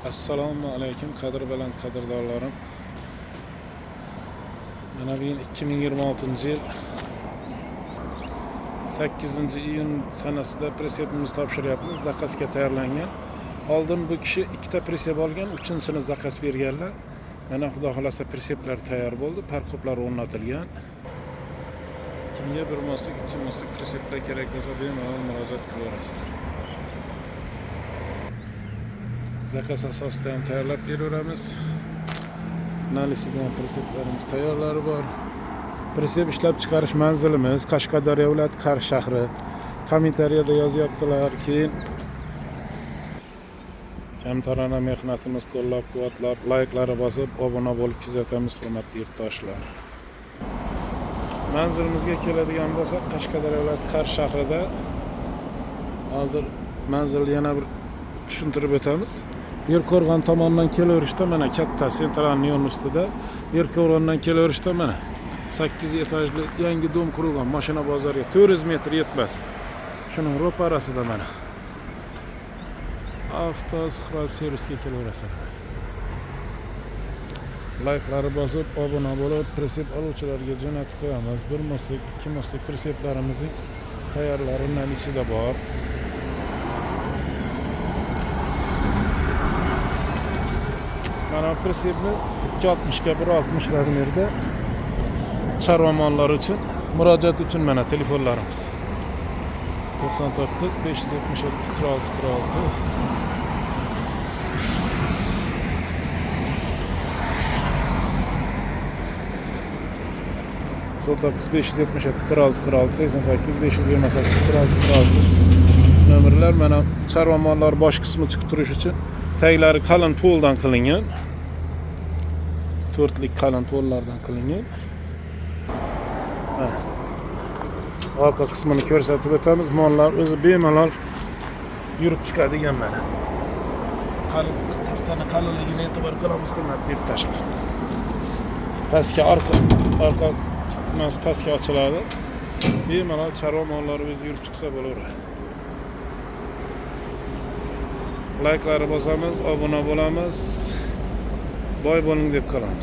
Assalomu alaykum qadrbaland qadrdonlarim. Mana bu yil 2026-yil 8-iyun sanasida pritsepimizni topshiryapmiz. Zakazga tayyorlangan. Oldin bu kishi ikkita pritsep olgan, 3-sini zakaz berganlar. Mana xudo xolasa pritseplar tayyor bo'ldi, parqoblar o'rnatilgan. Kimga bir moslik, ikki moslik pritseplar kerak bo'lsa, bemalol murojaat qilaverasizlar. Zakaz asosida ham tayyorlab beraveramiz. Nalichidan pritseplarimiz tayyorlari bor. Pritsep ishlab chiqarish manzilimiz Qashqadaryo viloyati Qarshi shahri. Kommentariyada yozyaptilar. Keyin kamtarona mehnatimiz qo'llab-quvvatlab, layklari bosib, obuna bo'lib kuzatamiz, hurmatli yurtdoshlar. Manzilimizga keladigan bo'lsak, Qashqadaryo viloyati Qarshi shahrida. Hozir manzilni yana bir tushuntirib o'tamiz. Yerko'rg'on tomonidan kelaverishda mana katta sentralniy yo'l ustida, Yerko'rg'ondan kelaverishda mana 8 etajli yangi dom qurilgan, mashina bozoriga 400 metr yetmas. Shuning ro'parasida mana avtosuhbat servisga kelaverasizlar. Layklari bosib, obuna bo'lib, pritsep oluvchilarga jo'natib qo'yamiz. Bir moslik, ikki moslik pritseplarimizning tayyorlarining ichida bor. Mana pritsepimiz 260 ga 160 razmerda. Chorva mollari uchun, murojaat uchun mana telefonlarimiz 99 577 46 46. So'tapız 577 46 46 88 528 46 46 nomerlar. Mana chorva mollari bosh qismi chiqib turish uchun taglari qalin poldan qilingan. 4lik qalin pollardan qilingan. Orqa qismini ko'rsatib o'tamiz. Mollar o'zi bemalol yurib chiqadigan mana. Qalin taxtani qalinligini e'tibor qilamiz, hurmatli yurtdoshlar. Pastga orqa pastga ochiladi. Bemalol chorva mollari o'zi yurib chiqsa bo'laveradi. Layklari bosamiz, obuna bo'lamiz. Boy bo'ling deb qolamiz.